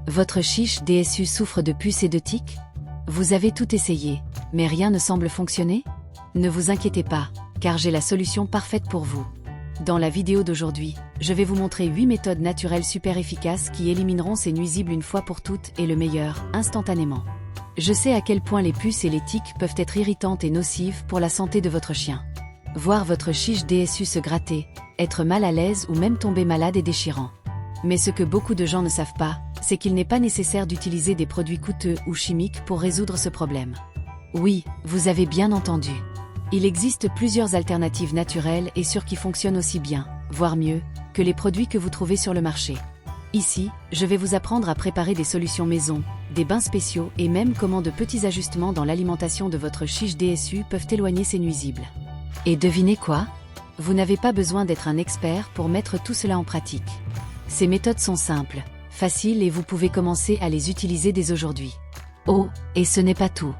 Votre chiche DSU souffre de puces et de tiques? Vous avez tout essayé, mais rien ne semble fonctionner? Ne vous inquiétez pas, car j'ai la solution parfaite pour vous. Dans la vidéo d'aujourd'hui, je vais vous montrer 8 méthodes naturelles super efficaces qui élimineront ces nuisibles une fois pour toutes et le meilleur, instantanément. Je sais à quel point les puces et les tiques peuvent être irritantes et nocives pour la santé de votre chien. Voir votre chiche DSU se gratter, être mal à l'aise ou même tomber malade est déchirant. Mais ce que beaucoup de gens ne savent pas, c'est qu'il n'est pas nécessaire d'utiliser des produits coûteux ou chimiques pour résoudre ce problème. Oui, vous avez bien entendu. Il existe plusieurs alternatives naturelles et sûres qui fonctionnent aussi bien, voire mieux, que les produits que vous trouvez sur le marché. Ici, je vais vous apprendre à préparer des solutions maison, des bains spéciaux et même comment de petits ajustements dans l'alimentation de votre chiche DSU peuvent éloigner ces nuisibles. Et devinez quoi? Vous n'avez pas besoin d'être un expert pour mettre tout cela en pratique. Ces méthodes sont simples, faciles et vous pouvez commencer à les utiliser dès aujourd'hui. Oh, et ce n'est pas tout.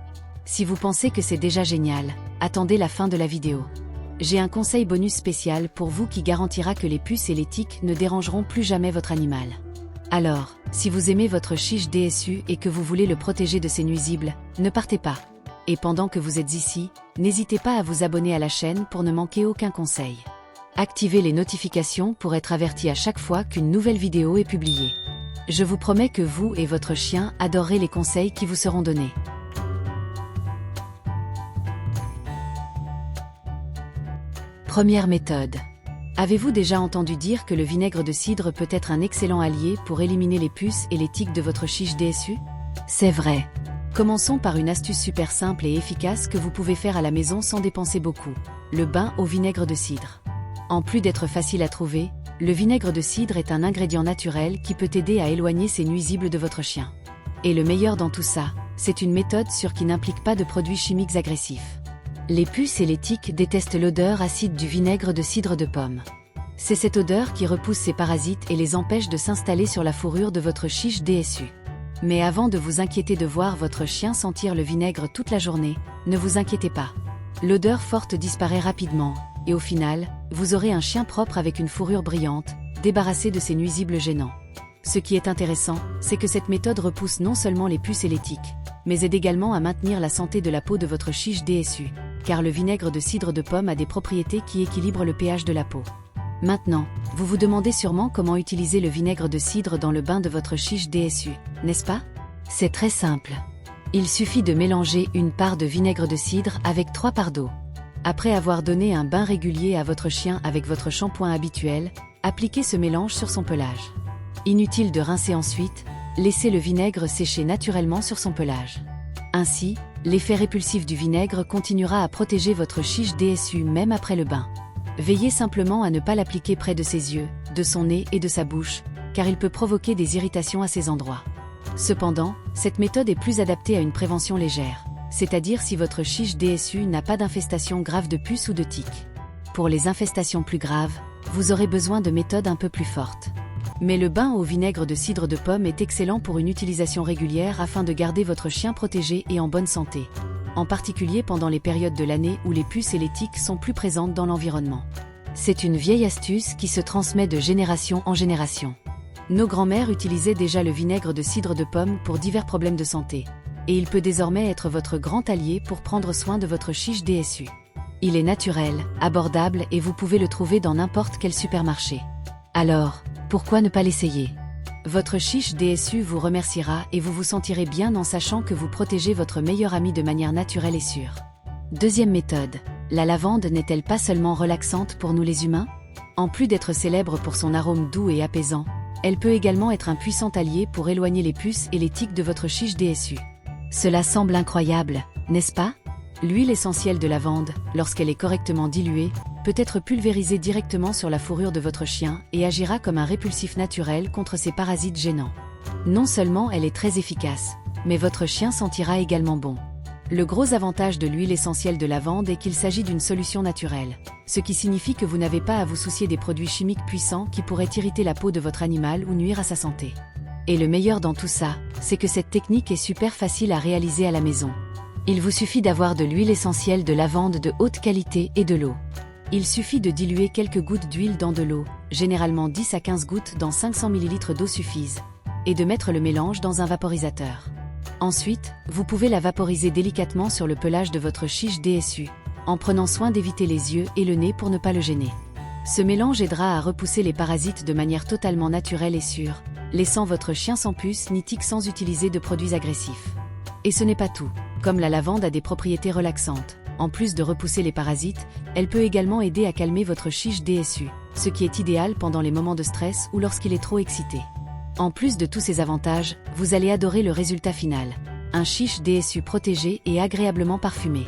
Si vous pensez que c'est déjà génial, attendez la fin de la vidéo. J'ai un conseil bonus spécial pour vous qui garantira que les puces et les tiques ne dérangeront plus jamais votre animal. Alors, si vous aimez votre chiche DSU et que vous voulez le protéger de ces nuisibles, ne partez pas. Et pendant que vous êtes ici, n'hésitez pas à vous abonner à la chaîne pour ne manquer aucun conseil. Activez les notifications pour être averti à chaque fois qu'une nouvelle vidéo est publiée. Je vous promets que vous et votre chien adorerez les conseils qui vous seront donnés. Première méthode. Avez-vous déjà entendu dire que le vinaigre de cidre peut être un excellent allié pour éliminer les puces et les tiques de votre chiche DSU? C'est vrai. Commençons par une astuce super simple et efficace que vous pouvez faire à la maison sans dépenser beaucoup. Le bain au vinaigre de cidre. En plus d'être facile à trouver, le vinaigre de cidre est un ingrédient naturel qui peut aider à éloigner ces nuisibles de votre chien. Et le meilleur dans tout ça, c'est une méthode sûre qui n'implique pas de produits chimiques agressifs. Les puces et les tiques détestent l'odeur acide du vinaigre de cidre de pomme. C'est cette odeur qui repousse ces parasites et les empêche de s'installer sur la fourrure de votre chiche DSU. Mais avant de vous inquiéter de voir votre chien sentir le vinaigre toute la journée, ne vous inquiétez pas. L'odeur forte disparaît rapidement, et au final, vous aurez un chien propre avec une fourrure brillante, débarrassé de ces nuisibles gênants. Ce qui est intéressant, c'est que cette méthode repousse non seulement les puces et les tiques, mais aide également à maintenir la santé de la peau de votre chiche DSU, car le vinaigre de cidre de pomme a des propriétés qui équilibrent le pH de la peau. Maintenant, vous vous demandez sûrement comment utiliser le vinaigre de cidre dans le bain de votre chiche DSU, n'est-ce pas? C'est très simple. Il suffit de mélanger une part de vinaigre de cidre avec 3 parts d'eau. Après avoir donné un bain régulier à votre chien avec votre shampoing habituel, appliquez ce mélange sur son pelage. Inutile de rincer ensuite, laissez le vinaigre sécher naturellement sur son pelage. Ainsi, l'effet répulsif du vinaigre continuera à protéger votre chiche DSU même après le bain. Veillez simplement à ne pas l'appliquer près de ses yeux, de son nez et de sa bouche, car il peut provoquer des irritations à ces endroits. Cependant, cette méthode est plus adaptée à une prévention légère, c'est-à-dire si votre chiche DSU n'a pas d'infestation grave de puces ou de tiques. Pour les infestations plus graves, vous aurez besoin de méthodes un peu plus fortes. Mais le bain au vinaigre de cidre de pomme est excellent pour une utilisation régulière afin de garder votre chien protégé et en bonne santé. En particulier pendant les périodes de l'année où les puces et les tiques sont plus présentes dans l'environnement. C'est une vieille astuce qui se transmet de génération en génération. Nos grands-mères utilisaient déjà le vinaigre de cidre de pomme pour divers problèmes de santé. Et il peut désormais être votre grand allié pour prendre soin de votre chiche DSU. Il est naturel, abordable et vous pouvez le trouver dans n'importe quel supermarché. Alors, pourquoi ne pas l'essayer? Votre chiche DSU vous remerciera et vous vous sentirez bien en sachant que vous protégez votre meilleur ami de manière naturelle et sûre. Deuxième méthode, la lavande n'est-elle pas seulement relaxante pour nous les humains? En plus d'être célèbre pour son arôme doux et apaisant, elle peut également être un puissant allié pour éloigner les puces et les tiques de votre chiche DSU. Cela semble incroyable, n'est-ce pas? L'huile essentielle de lavande, lorsqu'elle est correctement diluée, peut être pulvérisée directement sur la fourrure de votre chien et agira comme un répulsif naturel contre ces parasites gênants. Non seulement elle est très efficace, mais votre chien sentira également bon. Le gros avantage de l'huile essentielle de lavande est qu'il s'agit d'une solution naturelle, ce qui signifie que vous n'avez pas à vous soucier des produits chimiques puissants qui pourraient irriter la peau de votre animal ou nuire à sa santé. Et le meilleur dans tout ça, c'est que cette technique est super facile à réaliser à la maison. Il vous suffit d'avoir de l'huile essentielle de lavande de haute qualité et de l'eau. Il suffit de diluer quelques gouttes d'huile dans de l'eau, généralement 10 à 15 gouttes dans 500 ml d'eau suffisent. et de mettre le mélange dans un vaporisateur. Ensuite, vous pouvez la vaporiser délicatement sur le pelage de votre chiche DSU, en prenant soin d'éviter les yeux et le nez pour ne pas le gêner. Ce mélange aidera à repousser les parasites de manière totalement naturelle et sûre, laissant votre chien sans puce ni tique sans utiliser de produits agressifs. Et ce n'est pas tout. Comme la lavande a des propriétés relaxantes, en plus de repousser les parasites, elle peut également aider à calmer votre chiche DSU, ce qui est idéal pendant les moments de stress ou lorsqu'il est trop excité. En plus de tous ces avantages, vous allez adorer le résultat final. Un chiche DSU protégé et agréablement parfumé.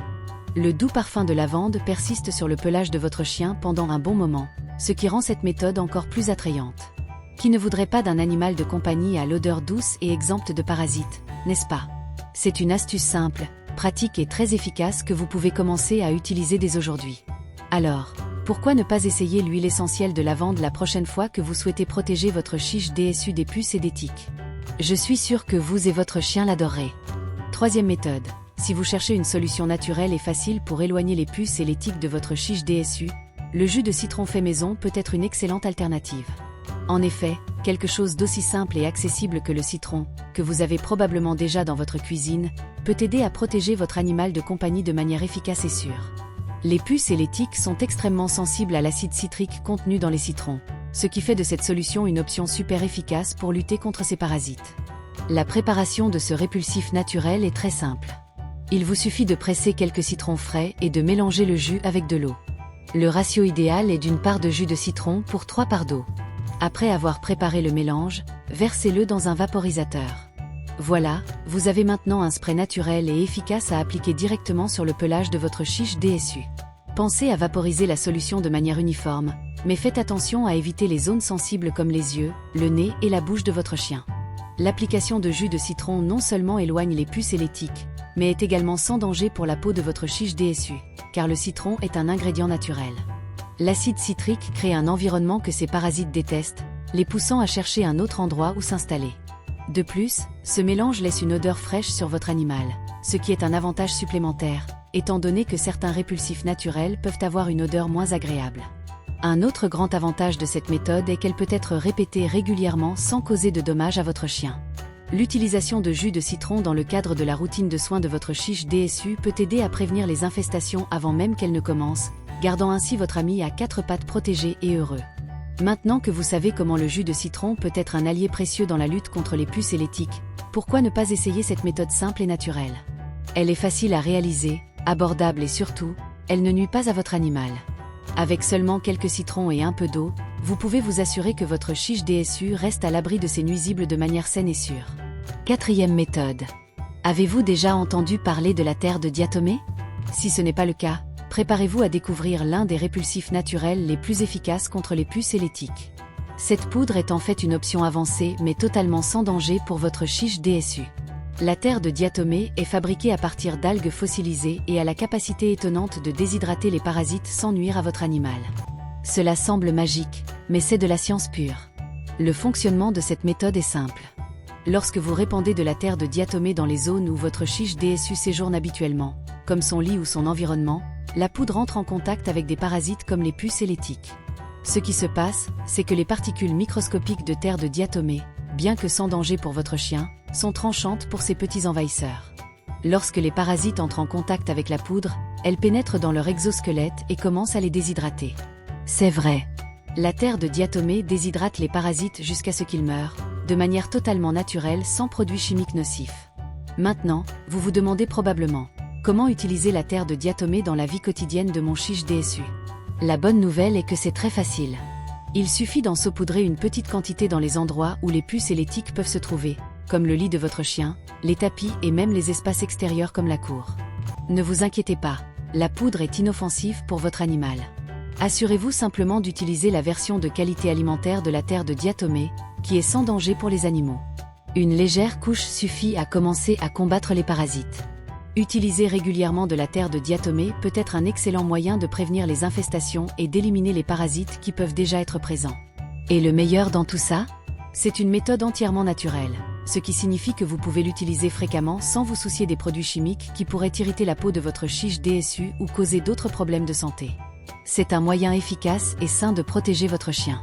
Le doux parfum de lavande persiste sur le pelage de votre chien pendant un bon moment, ce qui rend cette méthode encore plus attrayante. Qui ne voudrait pas d'un animal de compagnie à l'odeur douce et exempte de parasites, n'est-ce pas? C'est une astuce simple, pratique et très efficace que vous pouvez commencer à utiliser dès aujourd'hui. Alors, pourquoi ne pas essayer l'huile essentielle de lavande la prochaine fois que vous souhaitez protéger votre chiche DSU des puces et des tiques? Je suis sûre que vous et votre chien l'adorerez. Troisième méthode. Si vous cherchez une solution naturelle et facile pour éloigner les puces et les tiques de votre chiche DSU, le jus de citron fait maison peut être une excellente alternative. En effet, quelque chose d'aussi simple et accessible que le citron, que vous avez probablement déjà dans votre cuisine, peut aider à protéger votre animal de compagnie de manière efficace et sûre. Les puces et les tiques sont extrêmement sensibles à l'acide citrique contenu dans les citrons, ce qui fait de cette solution une option super efficace pour lutter contre ces parasites. La préparation de ce répulsif naturel est très simple. Il vous suffit de presser quelques citrons frais et de mélanger le jus avec de l'eau. Le ratio idéal est d'une part de jus de citron pour 3 parts d'eau. Après avoir préparé le mélange, versez-le dans un vaporisateur. Voilà, vous avez maintenant un spray naturel et efficace à appliquer directement sur le pelage de votre chiche DSU. Pensez à vaporiser la solution de manière uniforme, mais faites attention à éviter les zones sensibles comme les yeux, le nez et la bouche de votre chien. L'application de jus de citron non seulement éloigne les puces et les tiques, mais est également sans danger pour la peau de votre chiche DSU, car le citron est un ingrédient naturel. L'acide citrique crée un environnement que ces parasites détestent, les poussant à chercher un autre endroit où s'installer. De plus, ce mélange laisse une odeur fraîche sur votre animal, ce qui est un avantage supplémentaire, étant donné que certains répulsifs naturels peuvent avoir une odeur moins agréable. Un autre grand avantage de cette méthode est qu'elle peut être répétée régulièrement sans causer de dommages à votre chien. L'utilisation de jus de citron dans le cadre de la routine de soins de votre chiche DSU peut aider à prévenir les infestations avant même qu'elles ne commencent, gardant ainsi votre ami à 4 pattes protégé et heureux. Maintenant que vous savez comment le jus de citron peut être un allié précieux dans la lutte contre les puces et les tiques, pourquoi ne pas essayer cette méthode simple et naturelle? Elle est facile à réaliser, abordable et surtout, elle ne nuit pas à votre animal. Avec seulement quelques citrons et un peu d'eau, vous pouvez vous assurer que votre chiche DSU reste à l'abri de ces nuisibles de manière saine et sûre. Quatrième méthode. Avez-vous déjà entendu parler de la terre de diatomée? Si ce n'est pas le cas, préparez-vous à découvrir l'un des répulsifs naturels les plus efficaces contre les puces et les tiques. Cette poudre est en fait une option avancée mais totalement sans danger pour votre chiche DSU. La terre de diatomée est fabriquée à partir d'algues fossilisées et a la capacité étonnante de déshydrater les parasites sans nuire à votre animal. Cela semble magique, mais c'est de la science pure. Le fonctionnement de cette méthode est simple. Lorsque vous répandez de la terre de diatomée dans les zones où votre chiche DSU séjourne habituellement, comme son lit ou son environnement, la poudre entre en contact avec des parasites comme les puces et les tiques. Ce qui se passe, c'est que les particules microscopiques de terre de diatomée, bien que sans danger pour votre chien, sont tranchantes pour ces petits envahisseurs. Lorsque les parasites entrent en contact avec la poudre, elles pénètrent dans leur exosquelette et commencent à les déshydrater. C'est vrai. La terre de diatomée déshydrate les parasites jusqu'à ce qu'ils meurent, de manière totalement naturelle sans produits chimiques nocifs. Maintenant, vous vous demandez probablement, comment utiliser la terre de diatomée dans la vie quotidienne de mon chiche DSU? La bonne nouvelle est que c'est très facile. Il suffit d'en saupoudrer une petite quantité dans les endroits où les puces et les tiques peuvent se trouver, comme le lit de votre chien, les tapis et même les espaces extérieurs comme la cour. Ne vous inquiétez pas, la poudre est inoffensive pour votre animal. Assurez-vous simplement d'utiliser la version de qualité alimentaire de la terre de diatomée, qui est sans danger pour les animaux. Une légère couche suffit à commencer à combattre les parasites. Utiliser régulièrement de la terre de diatomée peut être un excellent moyen de prévenir les infestations et d'éliminer les parasites qui peuvent déjà être présents. Et le meilleur dans tout ça? C'est une méthode entièrement naturelle, ce qui signifie que vous pouvez l'utiliser fréquemment sans vous soucier des produits chimiques qui pourraient irriter la peau de votre chiche DSU ou causer d'autres problèmes de santé. C'est un moyen efficace et sain de protéger votre chien.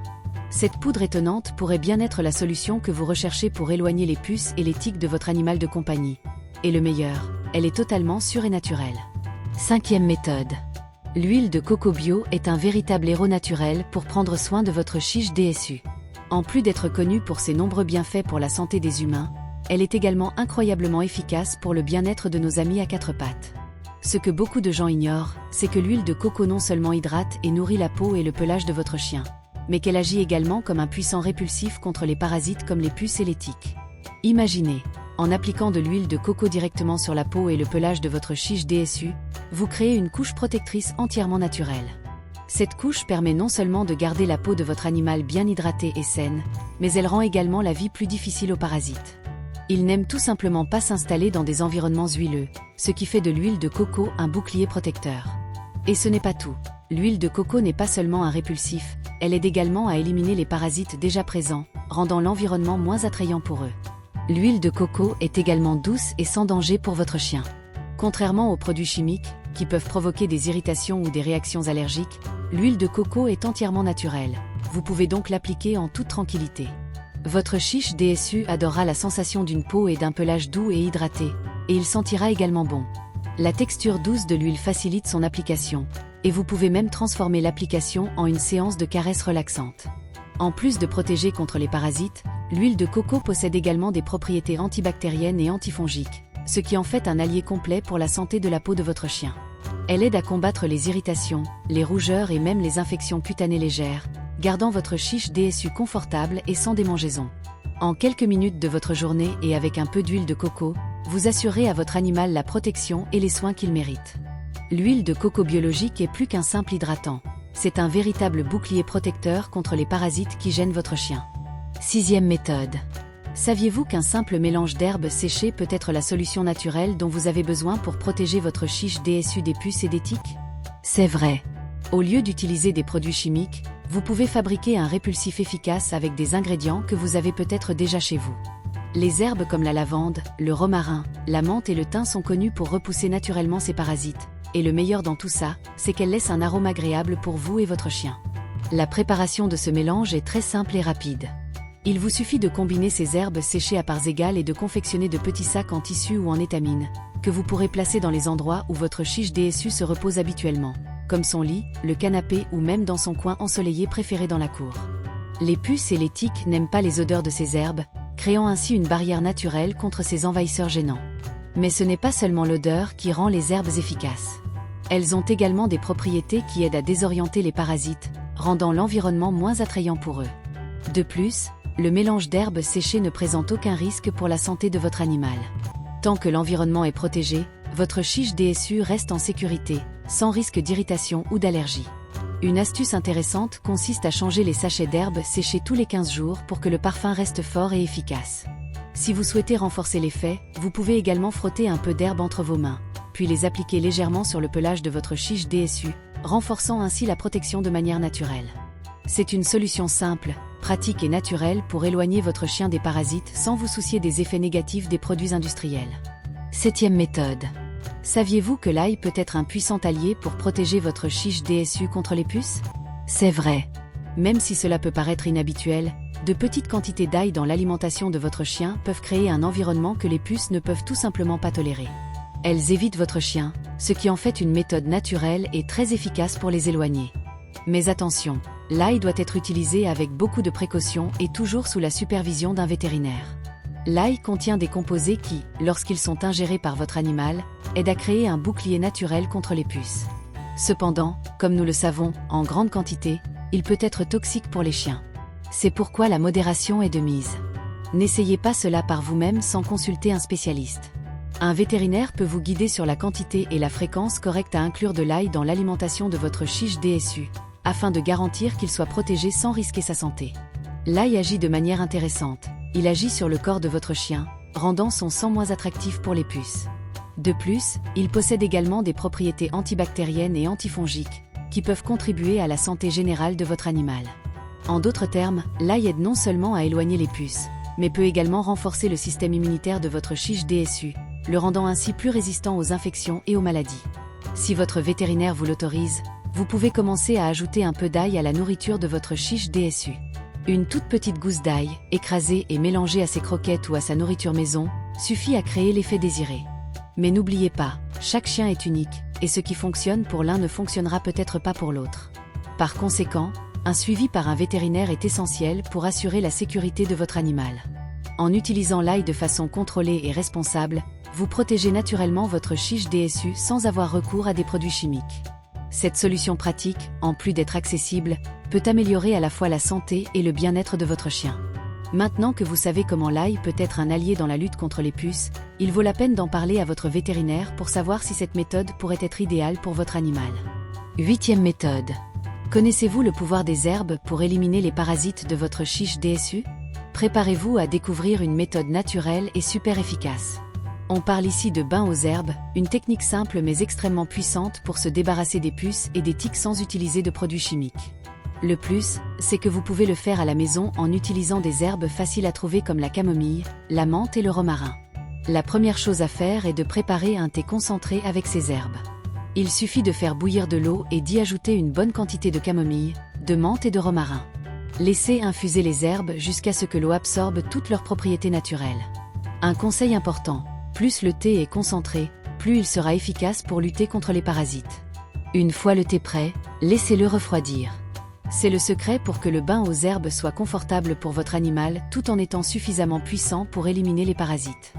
Cette poudre étonnante pourrait bien être la solution que vous recherchez pour éloigner les puces et les tiques de votre animal de compagnie. Et le meilleur, elle est totalement sûre et naturelle. Cinquième méthode. L'huile de coco bio est un véritable héros naturel pour prendre soin de votre chiche DSU. En plus d'être connue pour ses nombreux bienfaits pour la santé des humains, elle est également incroyablement efficace pour le bien-être de nos amis à quatre pattes. Ce que beaucoup de gens ignorent, c'est que l'huile de coco non seulement hydrate et nourrit la peau et le pelage de votre chien, mais qu'elle agit également comme un puissant répulsif contre les parasites comme les puces et les tiques. Imaginez, en appliquant de l'huile de coco directement sur la peau et le pelage de votre chiche DSU, vous créez une couche protectrice entièrement naturelle. Cette couche permet non seulement de garder la peau de votre animal bien hydratée et saine, mais elle rend également la vie plus difficile aux parasites. Ils n'aiment tout simplement pas s'installer dans des environnements huileux, ce qui fait de l'huile de coco un bouclier protecteur. Et ce n'est pas tout. L'huile de coco n'est pas seulement un répulsif, elle aide également à éliminer les parasites déjà présents, rendant l'environnement moins attrayant pour eux. L'huile de coco est également douce et sans danger pour votre chien. Contrairement aux produits chimiques, qui peuvent provoquer des irritations ou des réactions allergiques, l'huile de coco est entièrement naturelle. Vous pouvez donc l'appliquer en toute tranquillité. Votre chiche DSU adorera la sensation d'une peau et d'un pelage doux et hydraté, et il sentira également bon. La texture douce de l'huile facilite son application, et vous pouvez même transformer l'application en une séance de caresses relaxantes. En plus de protéger contre les parasites, l'huile de coco possède également des propriétés antibactériennes et antifongiques, ce qui en fait un allié complet pour la santé de la peau de votre chien. Elle aide à combattre les irritations, les rougeurs et même les infections cutanées légères, gardant votre chiche DSU confortable et sans démangeaison. En quelques minutes de votre journée et avec un peu d'huile de coco, vous assurez à votre animal la protection et les soins qu'il mérite. L'huile de coco biologique est plus qu'un simple hydratant. C'est un véritable bouclier protecteur contre les parasites qui gênent votre chien. Sixième méthode. Saviez-vous qu'un simple mélange d'herbes séchées peut être la solution naturelle dont vous avez besoin pour protéger votre chiche DSU des puces et des tiques? C'est vrai. Au lieu d'utiliser des produits chimiques, vous pouvez fabriquer un répulsif efficace avec des ingrédients que vous avez peut-être déjà chez vous. Les herbes comme la lavande, le romarin, la menthe et le thym sont connues pour repousser naturellement ces parasites, et le meilleur dans tout ça, c'est qu'elles laissent un arôme agréable pour vous et votre chien. La préparation de ce mélange est très simple et rapide. Il vous suffit de combiner ces herbes séchées à parts égales et de confectionner de petits sacs en tissu ou en étamine, que vous pourrez placer dans les endroits où votre chiche DSU se repose habituellement, comme son lit, le canapé ou même dans son coin ensoleillé préféré dans la cour. Les puces et les tiques n'aiment pas les odeurs de ces herbes, créant ainsi une barrière naturelle contre ces envahisseurs gênants. Mais ce n'est pas seulement l'odeur qui rend les herbes efficaces. Elles ont également des propriétés qui aident à désorienter les parasites, rendant l'environnement moins attrayant pour eux. De plus, le mélange d'herbes séchées ne présente aucun risque pour la santé de votre animal. Tant que l'environnement est protégé, votre chiche DSU reste en sécurité, sans risque d'irritation ou d'allergie. Une astuce intéressante consiste à changer les sachets d'herbes séchées tous les 15 jours pour que le parfum reste fort et efficace. Si vous souhaitez renforcer l'effet, vous pouvez également frotter un peu d'herbe entre vos mains, puis les appliquer légèrement sur le pelage de votre chiche DSU, renforçant ainsi la protection de manière naturelle. C'est une solution simple, pratique et naturelle pour éloigner votre chien des parasites sans vous soucier des effets négatifs des produits industriels. Septième méthode. Saviez-vous que l'ail peut être un puissant allié pour protéger votre chiche DSU contre les puces? C'est vrai. Même si cela peut paraître inhabituel, de petites quantités d'ail dans l'alimentation de votre chien peuvent créer un environnement que les puces ne peuvent tout simplement pas tolérer. Elles évitent votre chien, ce qui en fait une méthode naturelle et très efficace pour les éloigner. Mais attention, l'ail doit être utilisé avec beaucoup de précaution et toujours sous la supervision d'un vétérinaire. L'ail contient des composés qui, lorsqu'ils sont ingérés par votre animal, aident à créer un bouclier naturel contre les puces. Cependant, comme nous le savons, en grande quantité, il peut être toxique pour les chiens. C'est pourquoi la modération est de mise. N'essayez pas cela par vous-même sans consulter un spécialiste. Un vétérinaire peut vous guider sur la quantité et la fréquence correcte à inclure de l'ail dans l'alimentation de votre chiche DSU, afin de garantir qu'il soit protégé sans risquer sa santé. L'ail agit de manière intéressante. Il agit sur le corps de votre chien, rendant son sang moins attractif pour les puces. De plus, il possède également des propriétés antibactériennes et antifongiques, qui peuvent contribuer à la santé générale de votre animal. En d'autres termes, l'ail aide non seulement à éloigner les puces, mais peut également renforcer le système immunitaire de votre chiche DSU, le rendant ainsi plus résistant aux infections et aux maladies. Si votre vétérinaire vous l'autorise, vous pouvez commencer à ajouter un peu d'ail à la nourriture de votre chiche DSU. Une toute petite gousse d'ail, écrasée et mélangée à ses croquettes ou à sa nourriture maison, suffit à créer l'effet désiré. Mais n'oubliez pas, chaque chien est unique, et ce qui fonctionne pour l'un ne fonctionnera peut-être pas pour l'autre. Par conséquent, un suivi par un vétérinaire est essentiel pour assurer la sécurité de votre animal. En utilisant l'ail de façon contrôlée et responsable, vous protégez naturellement votre chiche DSU sans avoir recours à des produits chimiques. Cette solution pratique, en plus d'être accessible, peut améliorer à la fois la santé et le bien-être de votre chien. Maintenant que vous savez comment l'ail peut être un allié dans la lutte contre les puces, il vaut la peine d'en parler à votre vétérinaire pour savoir si cette méthode pourrait être idéale pour votre animal. 8e méthode. Connaissez-vous le pouvoir des herbes pour éliminer les parasites de votre chiche DSU? Préparez-vous à découvrir une méthode naturelle et super efficace. On parle ici de bain aux herbes, une technique simple mais extrêmement puissante pour se débarrasser des puces et des tiques sans utiliser de produits chimiques. Le plus, c'est que vous pouvez le faire à la maison en utilisant des herbes faciles à trouver comme la camomille, la menthe et le romarin. La première chose à faire est de préparer un thé concentré avec ces herbes. Il suffit de faire bouillir de l'eau et d'y ajouter une bonne quantité de camomille, de menthe et de romarin. Laissez infuser les herbes jusqu'à ce que l'eau absorbe toutes leurs propriétés naturelles. Un conseil important, plus le thé est concentré, plus il sera efficace pour lutter contre les parasites. Une fois le thé prêt, laissez-le refroidir. C'est le secret pour que le bain aux herbes soit confortable pour votre animal tout en étant suffisamment puissant pour éliminer les parasites.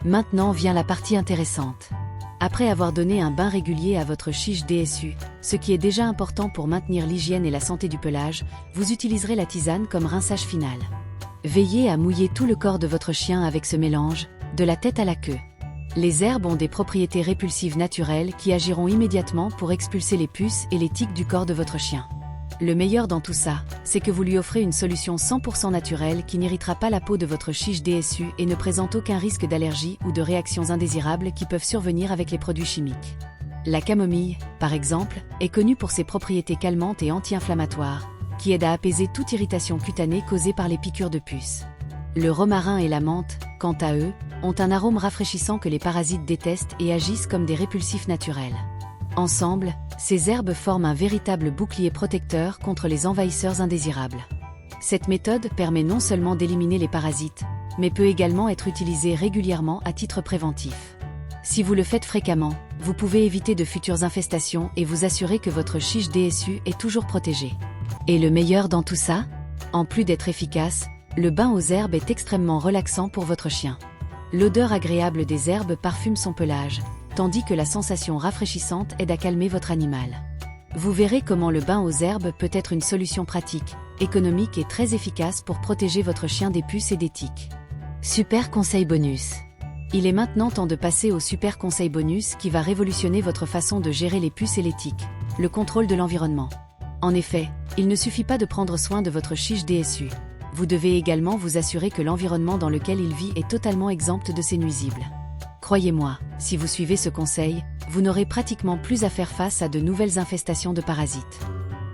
Maintenant vient la partie intéressante. Après avoir donné un bain régulier à votre chiche DSU, ce qui est déjà important pour maintenir l'hygiène et la santé du pelage, vous utiliserez la tisane comme rinçage final. Veillez à mouiller tout le corps de votre chien avec ce mélange, de la tête à la queue. Les herbes ont des propriétés répulsives naturelles qui agiront immédiatement pour expulser les puces et les tiques du corps de votre chien. Le meilleur dans tout ça, c'est que vous lui offrez une solution 100% naturelle qui n'irritera pas la peau de votre chiche DSU et ne présente aucun risque d'allergie ou de réactions indésirables qui peuvent survenir avec les produits chimiques. La camomille, par exemple, est connue pour ses propriétés calmantes et anti-inflammatoires, qui aident à apaiser toute irritation cutanée causée par les piqûres de puces. Le romarin et la menthe, quant à eux, ont un arôme rafraîchissant que les parasites détestent et agissent comme des répulsifs naturels. Ensemble, ces herbes forment un véritable bouclier protecteur contre les envahisseurs indésirables. Cette méthode permet non seulement d'éliminer les parasites, mais peut également être utilisée régulièrement à titre préventif. Si vous le faites fréquemment, vous pouvez éviter de futures infestations et vous assurer que votre chiche DSU est toujours protégée. Et le meilleur dans tout ça? En plus d'être efficace, le bain aux herbes est extrêmement relaxant pour votre chien. L'odeur agréable des herbes parfume son pelage, tandis que la sensation rafraîchissante aide à calmer votre animal. Vous verrez comment le bain aux herbes peut être une solution pratique, économique et très efficace pour protéger votre chien des puces et des tiques. Super conseil bonus. Il est maintenant temps de passer au super conseil bonus qui va révolutionner votre façon de gérer les puces et les tiques, le contrôle de l'environnement. En effet, il ne suffit pas de prendre soin de votre chiche DSU. Vous devez également vous assurer que l'environnement dans lequel il vit est totalement exempt de ces nuisibles. Croyez-moi, si vous suivez ce conseil, vous n'aurez pratiquement plus à faire face à de nouvelles infestations de parasites.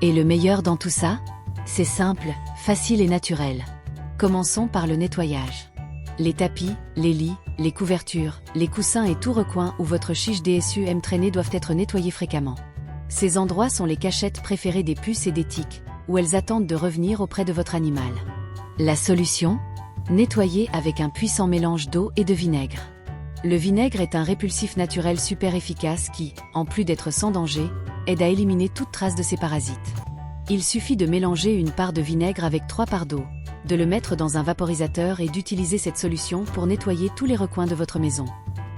Et le meilleur dans tout ça? C'est simple, facile et naturel. Commençons par le nettoyage. Les tapis, les lits, les couvertures, les coussins et tout recoin où votre chiche DSU aime traîner doivent être nettoyés fréquemment. Ces endroits sont les cachettes préférées des puces et des tiques, où elles attendent de revenir auprès de votre animal. La solution? Nettoyer avec un puissant mélange d'eau et de vinaigre. Le vinaigre est un répulsif naturel super efficace qui, en plus d'être sans danger, aide à éliminer toute trace de ces parasites. Il suffit de mélanger une part de vinaigre avec 3 parts d'eau, de le mettre dans un vaporisateur et d'utiliser cette solution pour nettoyer tous les recoins de votre maison.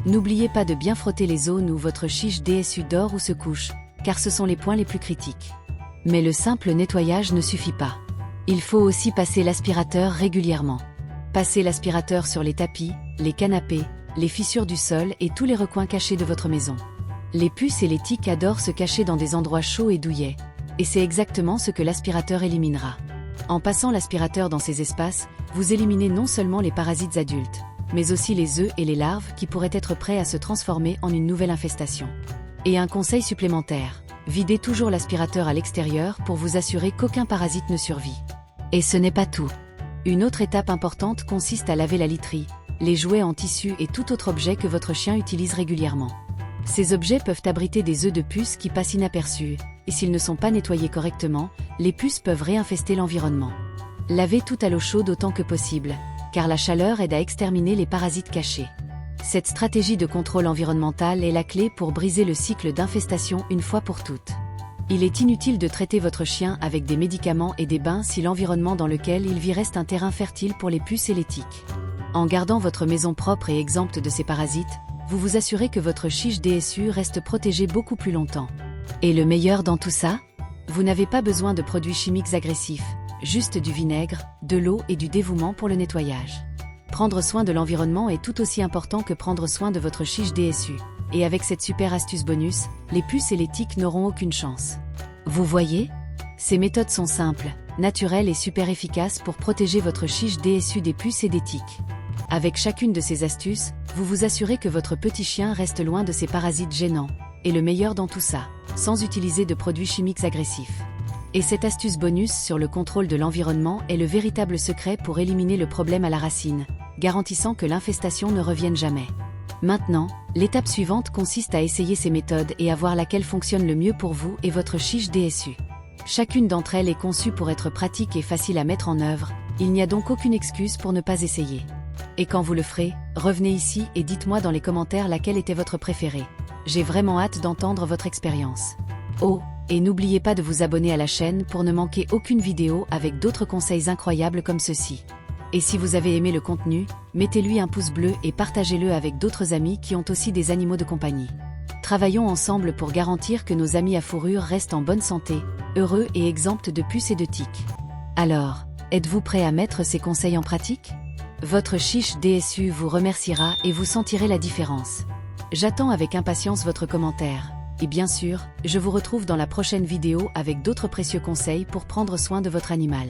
N'oubliez pas de bien frotter les zones où votre chiche DSU dort ou se couche, car ce sont les points les plus critiques. Mais le simple nettoyage ne suffit pas. Il faut aussi passer l'aspirateur régulièrement. Passez l'aspirateur sur les tapis, les canapés, les fissures du sol et tous les recoins cachés de votre maison. Les puces et les tiques adorent se cacher dans des endroits chauds et douillets, et c'est exactement ce que l'aspirateur éliminera. En passant l'aspirateur dans ces espaces, vous éliminez non seulement les parasites adultes, mais aussi les œufs et les larves qui pourraient être prêts à se transformer en une nouvelle infestation. Et un conseil supplémentaire, videz toujours l'aspirateur à l'extérieur pour vous assurer qu'aucun parasite ne survit. Et ce n'est pas tout. Une autre étape importante consiste à laver la literie, les jouets en tissu et tout autre objet que votre chien utilise régulièrement. Ces objets peuvent abriter des œufs de puces qui passent inaperçus, et s'ils ne sont pas nettoyés correctement, les puces peuvent réinfester l'environnement. Lavez tout à l'eau chaude autant que possible, car la chaleur aide à exterminer les parasites cachés. Cette stratégie de contrôle environnemental est la clé pour briser le cycle d'infestation une fois pour toutes. Il est inutile de traiter votre chien avec des médicaments et des bains si l'environnement dans lequel il vit reste un terrain fertile pour les puces et les tiques. En gardant votre maison propre et exempte de ces parasites, vous vous assurez que votre chiche DSU reste protégée beaucoup plus longtemps. Et le meilleur dans tout ça? Vous n'avez pas besoin de produits chimiques agressifs, juste du vinaigre, de l'eau et du dévouement pour le nettoyage. Prendre soin de l'environnement est tout aussi important que prendre soin de votre chiche DSU. Et avec cette super astuce bonus, les puces et les tiques n'auront aucune chance. Vous voyez? Ces méthodes sont simples, naturelles et super efficaces pour protéger votre chiche DSU des puces et des tiques. Avec chacune de ces astuces, vous vous assurez que votre petit chien reste loin de ces parasites gênants. Et le meilleur dans tout ça, sans utiliser de produits chimiques agressifs. Et cette astuce bonus sur le contrôle de l'environnement est le véritable secret pour éliminer le problème à la racine, garantissant que l'infestation ne revienne jamais. Maintenant, l'étape suivante consiste à essayer ces méthodes et à voir laquelle fonctionne le mieux pour vous et votre chiche DSU. Chacune d'entre elles est conçue pour être pratique et facile à mettre en œuvre, il n'y a donc aucune excuse pour ne pas essayer. Et quand vous le ferez, revenez ici et dites-moi dans les commentaires laquelle était votre préférée. J'ai vraiment hâte d'entendre votre expérience. Oh, et n'oubliez pas de vous abonner à la chaîne pour ne manquer aucune vidéo avec d'autres conseils incroyables comme ceux-ci. Et si vous avez aimé le contenu, mettez-lui un pouce bleu et partagez-le avec d'autres amis qui ont aussi des animaux de compagnie. Travaillons ensemble pour garantir que nos amis à fourrure restent en bonne santé, heureux et exempts de puces et de tiques. Alors, êtes-vous prêt à mettre ces conseils en pratique? Votre chiche DSU vous remerciera et vous sentirez la différence. J'attends avec impatience votre commentaire. Et bien sûr, je vous retrouve dans la prochaine vidéo avec d'autres précieux conseils pour prendre soin de votre animal.